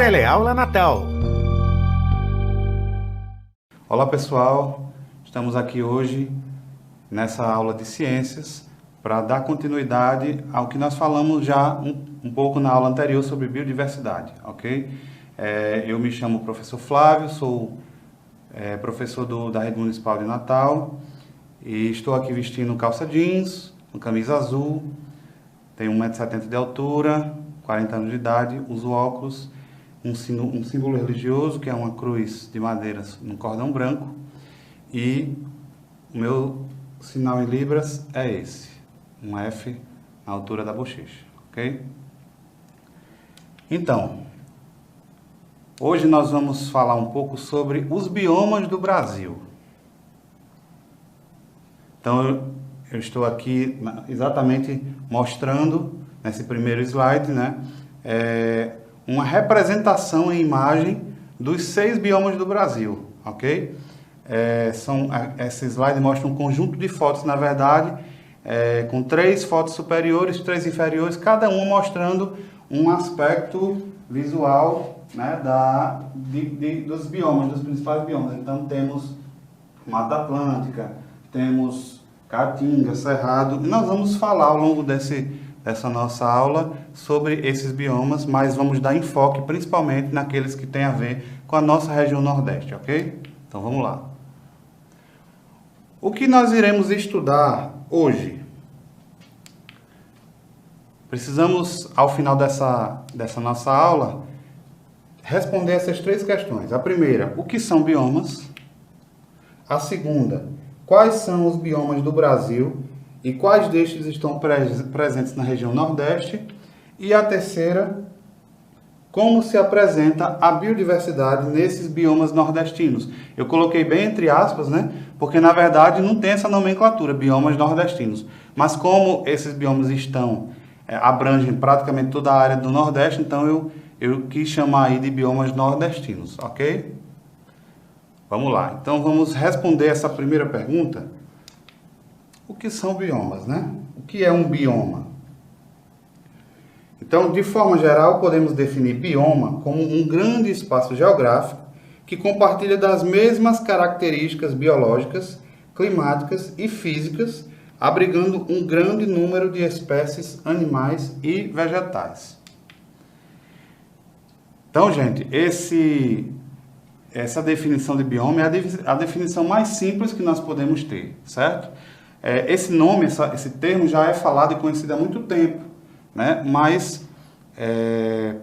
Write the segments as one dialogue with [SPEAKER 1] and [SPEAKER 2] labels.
[SPEAKER 1] Teleaula Natal.
[SPEAKER 2] Olá pessoal, estamos aqui hoje nessa aula de ciências para dar continuidade ao que nós falamos já um pouco na aula anterior sobre biodiversidade, ok? Eu me chamo professor Flávio, sou professor da Rede Municipal de Natal e estou aqui vestindo calça jeans, uma camisa azul, tenho 1,70 m de altura, 40 anos de idade, uso óculos, um símbolo religioso, que é uma cruz de madeira num cordão branco, e o meu sinal em libras é esse, um F na altura da bochecha, ok? Então, hoje nós vamos falar um pouco sobre os biomas do Brasil. Então, eu estou aqui exatamente mostrando, nesse primeiro slide, né, uma representação em imagem dos 6 biomas do Brasil, ok? Esse slide mostra um conjunto de fotos, na verdade, com 3 fotos superiores, 3 inferiores, cada uma mostrando um aspecto visual, né, dos biomas, dos principais biomas. Então, temos Mata Atlântica, temos Caatinga, Cerrado, e nós vamos falar ao longo dessa nossa aula sobre esses biomas, mas vamos dar enfoque principalmente naqueles que têm a ver com a nossa região Nordeste, ok? Então vamos lá. O que nós iremos estudar hoje? Precisamos, ao final dessa nossa aula, responder essas 3 questões. A primeira, o que são biomas? A segunda, quais são os biomas do Brasil e quais destes estão presentes na região Nordeste? E a terceira, como se apresenta a biodiversidade nesses biomas nordestinos? Eu coloquei bem entre aspas, né? Porque na verdade não tem essa nomenclatura, biomas nordestinos. Mas como esses biomas abrangem praticamente toda a área do Nordeste, então eu quis chamar aí de biomas nordestinos, ok? Vamos lá, então vamos responder essa primeira pergunta. O que são biomas, né? O que é um bioma? Então, de forma geral, podemos definir bioma como um grande espaço geográfico que compartilha das mesmas características biológicas, climáticas e físicas, abrigando um grande número de espécies animais e vegetais. Então, gente, essa definição de bioma é a definição mais simples que nós podemos ter, certo? Esse nome, esse termo já é falado e conhecido há muito tempo, né? Mas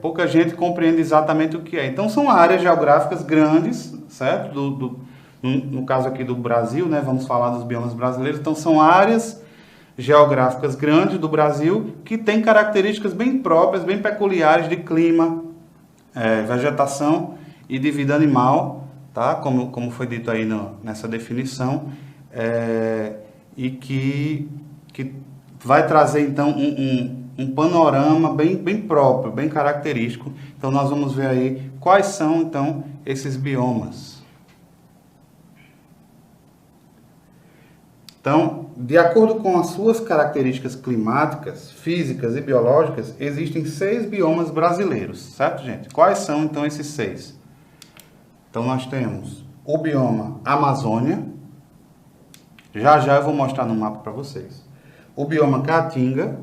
[SPEAKER 2] pouca gente compreende exatamente o que é. Então, são áreas geográficas grandes, certo? No caso aqui do Brasil, né? Vamos falar dos biomas brasileiros. Então, são áreas geográficas grandes do Brasil que têm características bem próprias, bem peculiares de clima, vegetação e de vida animal, tá? Como foi dito aí nessa definição. E que vai trazer, então, um panorama bem próprio, bem característico. Então, nós vamos ver aí quais são, então, esses biomas. Então, de acordo com as suas características climáticas, físicas e biológicas, existem 6 biomas brasileiros, certo, gente? Quais são, então, esses 6? Então, nós temos o bioma Amazônia. Já eu vou mostrar no mapa para vocês. O bioma Caatinga,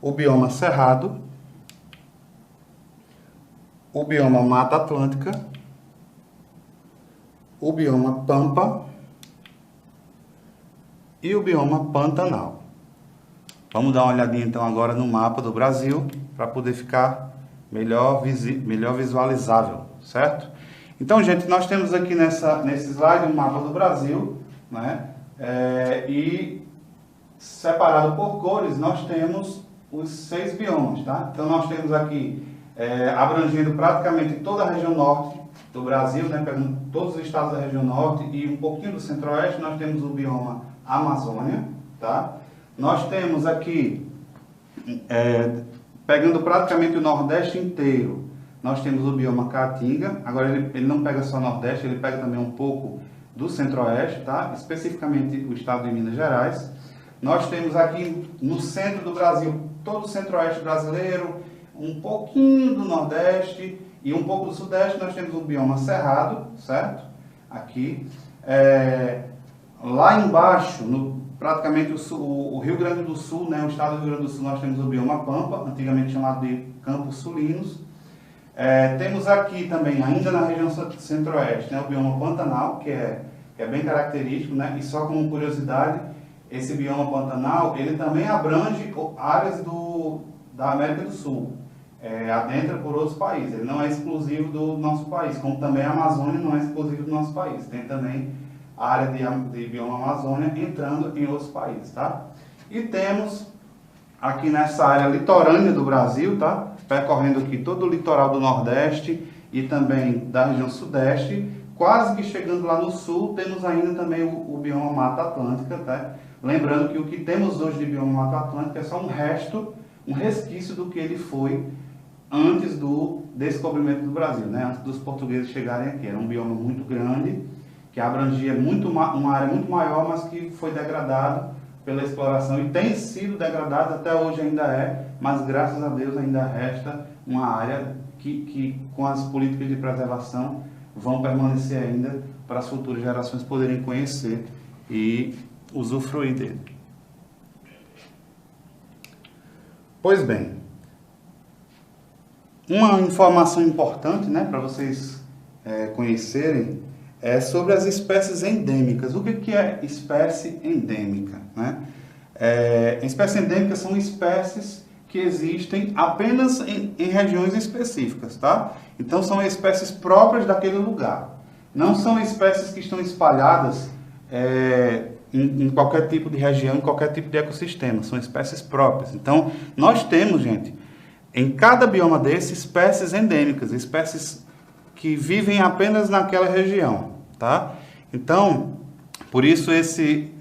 [SPEAKER 2] o bioma Cerrado, o bioma Mata Atlântica, o bioma Pampa e o bioma Pantanal. Vamos dar uma olhadinha então agora no mapa do Brasil para poder ficar melhor visualizável, certo? Então, gente, nós temos aqui nesse slide um mapa do Brasil, né? E separado por cores, nós temos os 6 biomas, tá? Então, nós temos aqui, abrangendo praticamente toda a região norte do Brasil, né? Pegando todos os estados da região norte e um pouquinho do centro-oeste, nós temos o bioma Amazônia, tá? Nós temos aqui, pegando praticamente o Nordeste inteiro, nós temos o bioma Caatinga. Agora ele não pega só Nordeste, ele pega também um pouco do Centro-Oeste, tá? Especificamente o estado de Minas Gerais. Nós temos aqui no centro do Brasil todo o Centro-Oeste brasileiro, um pouquinho do Nordeste e um pouco do Sudeste. Nós temos um bioma cerrado, certo? Aqui. Lá embaixo, praticamente o Rio Grande do Sul, né, o estado do Rio Grande do Sul, nós temos o bioma Pampa, antigamente chamado de Campos Sulinos. Temos aqui também, ainda na região centro-oeste, né, o bioma Pantanal, que é bem característico, né, e só como curiosidade, esse bioma Pantanal, ele também abrange áreas da América do Sul, adentra por outros países, ele não é exclusivo do nosso país, como também a Amazônia não é exclusivo do nosso país, tem também a área de bioma Amazônia entrando em outros países, tá? E temos aqui nessa área litorânea do Brasil, tá? Percorrendo aqui todo o litoral do Nordeste e também da região Sudeste, quase que chegando lá no Sul, temos ainda também o bioma Mata Atlântica, tá? Lembrando que o que temos hoje de bioma Mata Atlântica é só um resquício do que ele foi antes do descobrimento do Brasil, né? Antes dos portugueses chegarem aqui. Era um bioma muito grande, que abrangia uma área muito maior, mas que foi degradado pela exploração e tem sido degradado, até hoje ainda mas graças a Deus ainda resta uma área que com as políticas de preservação vão permanecer ainda para as futuras gerações poderem conhecer e usufruir dele. Pois bem, uma informação importante, né, para vocês conhecerem é sobre as espécies endêmicas. O que é espécie endêmica, né? Espécies endêmicas são espécies que existem apenas em regiões específicas, tá? Então são espécies próprias daquele lugar. Não são espécies que estão espalhadas em qualquer tipo de região, em qualquer tipo de ecossistema. São espécies próprias. Então nós temos, gente, em cada bioma desse, espécies endêmicas, espécies que vivem apenas naquela região, tá? Então, por isso esse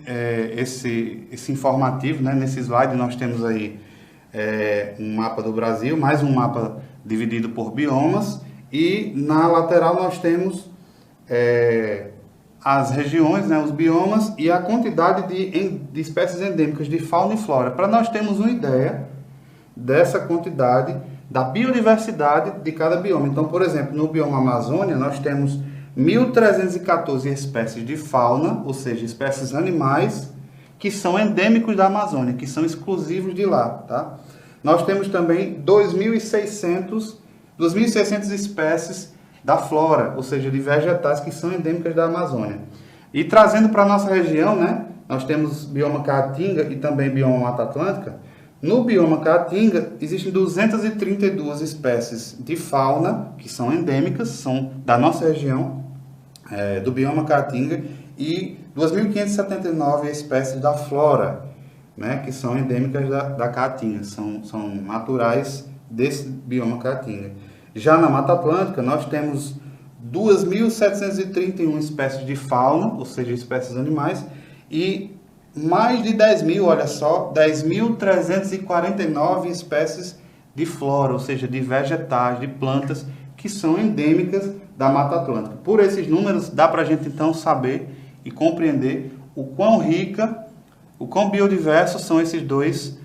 [SPEAKER 2] informativo, né? Nesse slide nós temos aí um mapa do Brasil, mais um mapa dividido por biomas, e na lateral nós temos as regiões, né? Os biomas e a quantidade de espécies endêmicas de fauna e flora, para nós termos uma ideia dessa quantidade da biodiversidade de cada bioma. Então, por exemplo, no bioma Amazônia, nós temos 1.314 espécies de fauna, ou seja, espécies animais, que são endêmicos da Amazônia, que são exclusivos de lá, tá? Nós temos também 2.600 espécies da flora, ou seja, de vegetais que são endêmicas da Amazônia. E trazendo para a nossa região, né, nós temos bioma Caatinga e também bioma Mata Atlântica. No bioma Caatinga, existem 232 espécies de fauna, que são endêmicas, são da nossa região, do bioma Caatinga, e 2.579 espécies da flora, né, que são endêmicas da Caatinga, são naturais desse bioma Caatinga. Já na Mata Atlântica, nós temos 2.731 espécies de fauna, ou seja, espécies animais, e mais de 10.000, olha só, 10.349 espécies de flora, ou seja, de vegetais, de plantas, que são endêmicas da Mata Atlântica. Por esses números, dá para a gente então saber e compreender o quão rica, o quão biodiversos são esses dois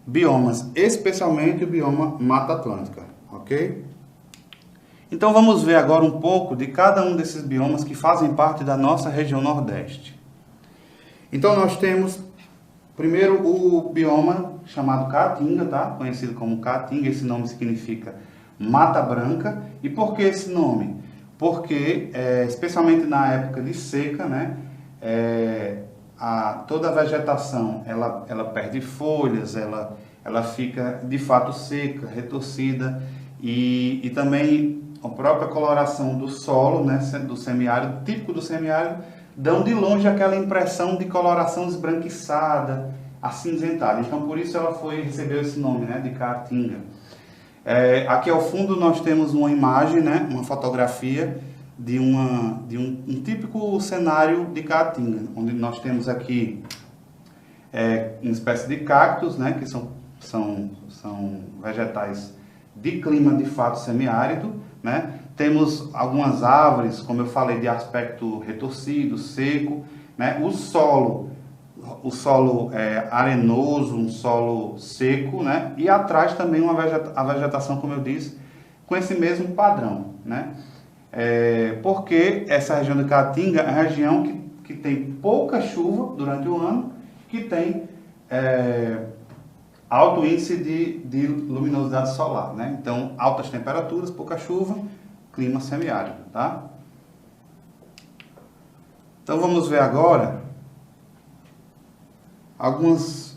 [SPEAKER 2] biomas, especialmente o bioma Mata Atlântica, ok? Então vamos ver agora um pouco de cada um desses biomas que fazem parte da nossa região Nordeste. Então nós temos primeiro o bioma chamado Caatinga, tá? Conhecido como Caatinga, esse nome significa Mata Branca. E por que esse nome? Porque, especialmente na época de seca, né, toda a vegetação ela perde folhas, ela fica de fato seca, retorcida, e também a própria coloração do solo, né, do semiárido, típico do semiárido, dão de longe aquela impressão de coloração esbranquiçada, acinzentada. Então, por isso ela recebeu esse nome, né, de Caatinga. Aqui ao fundo nós temos uma imagem, né, uma fotografia de um típico cenário de Caatinga, onde nós temos aqui uma espécie de cactos, né, que são vegetais de clima de fato semiárido, né? Temos algumas árvores, como eu falei, de aspecto retorcido, seco, né? O solo o solo arenoso, um solo seco, né? E atrás também a vegetação, como eu disse, com esse mesmo padrão, né? Porque essa região da Caatinga é a região que tem pouca chuva durante o ano, que tem alto índice de luminosidade solar, né? Então, altas temperaturas, pouca chuva, clima semiárido, tá? Então, vamos ver agora algumas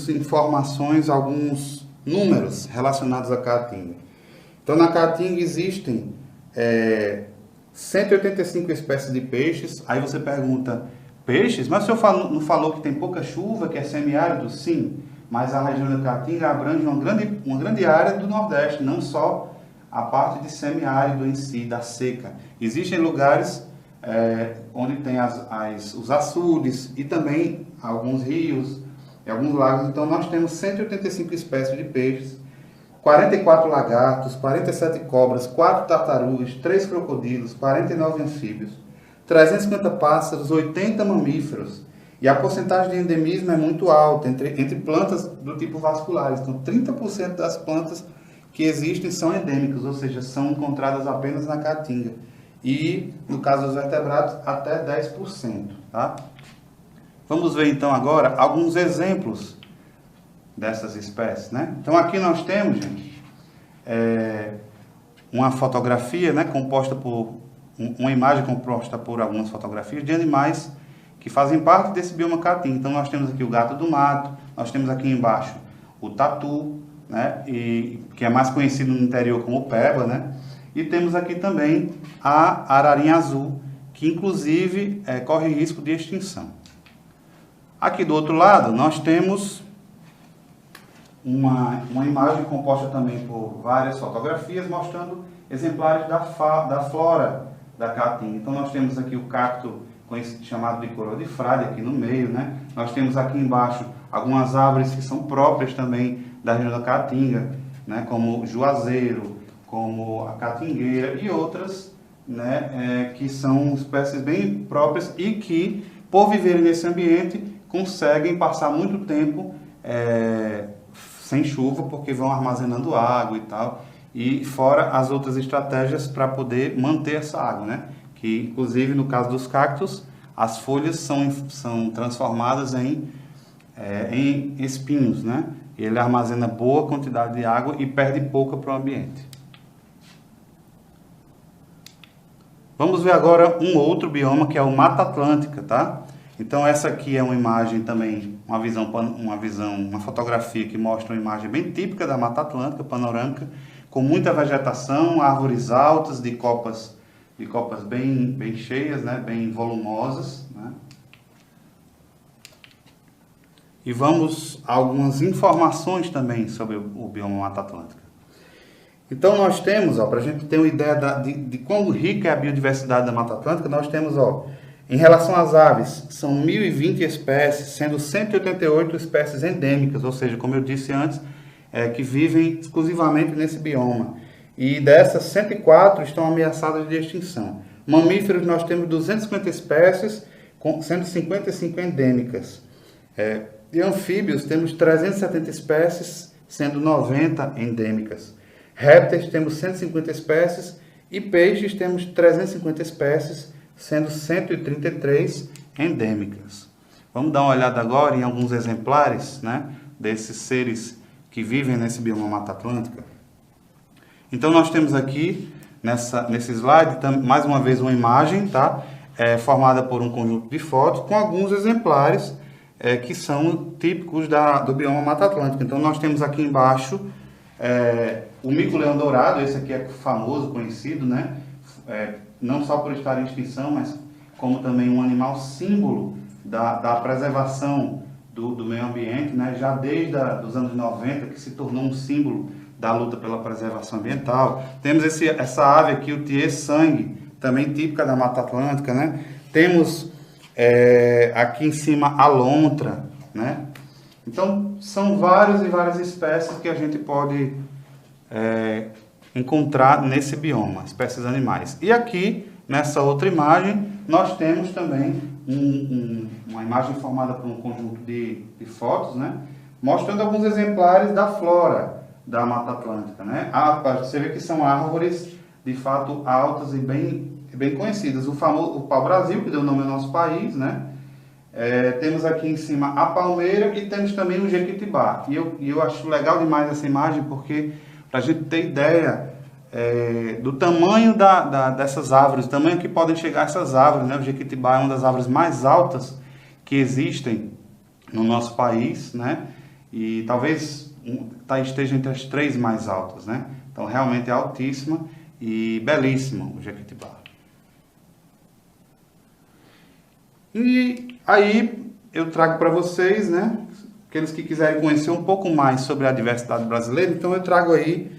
[SPEAKER 2] informações, alguns números relacionados à Caatinga. Então, na Caatinga existem 185 espécies de peixes. Aí você pergunta, peixes? Mas o senhor não falou que tem pouca chuva, que é semiárido? Sim, mas a região da Caatinga abrange uma grande área do Nordeste, não só a parte de semiárido em si, da seca. Existem lugares onde tem os açudes e também alguns rios e alguns lagos. Então nós temos 185 espécies de peixes, 44 lagartos, 47 cobras, 4 tartarugas, 3 crocodilos, 49 anfíbios, 350 pássaros, 80 mamíferos. E a porcentagem de endemismo é muito alta entre plantas do tipo vasculares. Então 30% das plantas que existem são endêmicas, ou seja, são encontradas apenas na Caatinga. E, no caso dos vertebrados, até 10%. Tá? Vamos ver, então, agora alguns exemplos dessas espécies. Né? Então, aqui nós temos, gente, uma fotografia, né, composta por... uma imagem composta por algumas fotografias de animais que fazem parte desse bioma Caatinga. Então, nós temos aqui o gato do mato, nós temos aqui embaixo o tatu, né, que é mais conhecido no interior como peba, né? E temos aqui também a ararinha azul, que inclusive corre risco de extinção. Aqui do outro lado, nós temos uma imagem composta também por várias fotografias, mostrando exemplares da flora da Caatinga. Então, nós temos aqui o cacto chamado de coroa de frade, aqui no meio, né? Nós temos aqui embaixo algumas árvores que são próprias também da região da Caatinga, né? Como o juazeiro, como a catingueira e outras, né, que são espécies bem próprias e que, por viverem nesse ambiente, conseguem passar muito tempo sem chuva, porque vão armazenando água e tal, e fora as outras estratégias para poder manter essa água, né? Que, inclusive, no caso dos cactos, as folhas são transformadas em espinhos, né? Ele armazena boa quantidade de água e perde pouca para o ambiente. Vamos ver agora um outro bioma, que é o Mata Atlântica, tá? Então essa aqui é uma imagem também, uma fotografia que mostra uma imagem bem típica da Mata Atlântica, panorâmica, com muita vegetação, árvores altas, de copas bem cheias, né? Bem volumosas, né? E vamos a algumas informações também sobre o bioma Mata Atlântica. Então nós temos, para a gente ter uma ideia de quão rica é a biodiversidade da Mata Atlântica, nós temos, em relação às aves, são 1.020 espécies, sendo 188 espécies endêmicas, ou seja, como eu disse antes, que vivem exclusivamente nesse bioma. E dessas, 104 estão ameaçadas de extinção. Mamíferos, nós temos 250 espécies, sendo 55 endêmicas. De anfíbios, temos 370 espécies, sendo 90 endêmicas. Répteis, temos 150 espécies e peixes, temos 350 espécies, sendo 133 endêmicas. Vamos dar uma olhada agora em alguns exemplares, né, desses seres que vivem nesse bioma Mata Atlântica. Então, nós temos aqui, nesse slide, mais uma vez uma imagem, tá, formada por um conjunto de fotos com alguns exemplares que são típicos do bioma Mata Atlântica. Então, nós temos aqui embaixo o mico-leão dourado. Esse aqui é famoso, conhecido, né? Não só por estar em extinção, mas como também um animal símbolo da preservação do meio ambiente, né? Já desde os anos 90, que se tornou um símbolo da luta pela preservação ambiental. Temos essa ave aqui, o tiê-sangue, também típica da Mata Atlântica, né? Temos aqui em cima a lontra, né? Então, são várias e várias espécies que a gente pode encontrar nesse bioma, espécies animais. E aqui, nessa outra imagem, nós temos também uma imagem formada por um conjunto de fotos, né? Mostrando alguns exemplares da flora da Mata Atlântica, né? Você vê que são árvores de fato altas e bem conhecidas. O pau-brasil, que deu nome ao nosso país, né? Temos aqui em cima a palmeira e temos também o jequitibá. E eu acho legal demais essa imagem porque, para a gente ter ideia do tamanho dessas árvores, o tamanho que podem chegar essas árvores, né? O jequitibá é uma das árvores mais altas que existem no nosso país, né? E talvez esteja entre as 3 mais altas, né? Então realmente é altíssima e belíssima o jequitibá. E aí eu trago para vocês, né? Aqueles que quiserem conhecer um pouco mais sobre a diversidade brasileira, então eu trago aí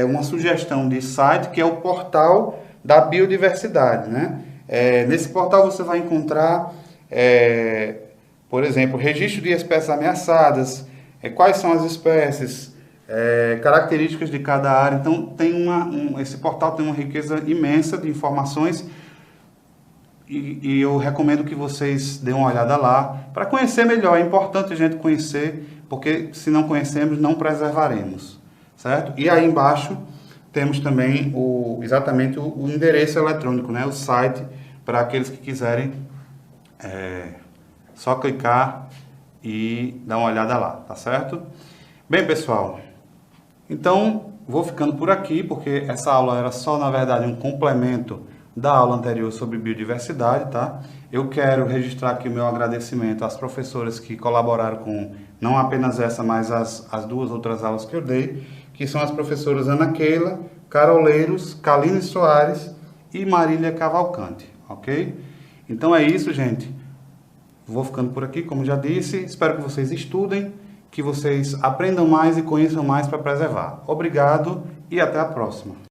[SPEAKER 2] uma sugestão de site que é o portal da biodiversidade, né? Nesse portal você vai encontrar, por exemplo, registro de espécies ameaçadas, quais são as espécies, características de cada área. Então esse portal tem uma riqueza imensa de informações e eu recomendo que vocês dêem uma olhada lá para conhecer melhor. É importante a gente conhecer, porque se não conhecemos, não preservaremos, certo? E aí embaixo temos também exatamente o endereço eletrônico, né? O site, para aqueles que quiserem só clicar e dar uma olhada lá, tá certo? Bem, pessoal, então vou ficando por aqui, porque essa aula era só, na verdade, um complemento da aula anterior sobre biodiversidade, tá? Eu quero registrar aqui o meu agradecimento às professoras que colaboraram com não apenas essa, mas as 2 outras aulas que eu dei, que são as professoras Ana Keila, Caroleiros, Kaline Soares e Marília Cavalcante, ok? Então é isso, gente. Vou ficando por aqui, como já disse. Espero que vocês estudem, que vocês aprendam mais e conheçam mais para preservar. Obrigado e até a próxima.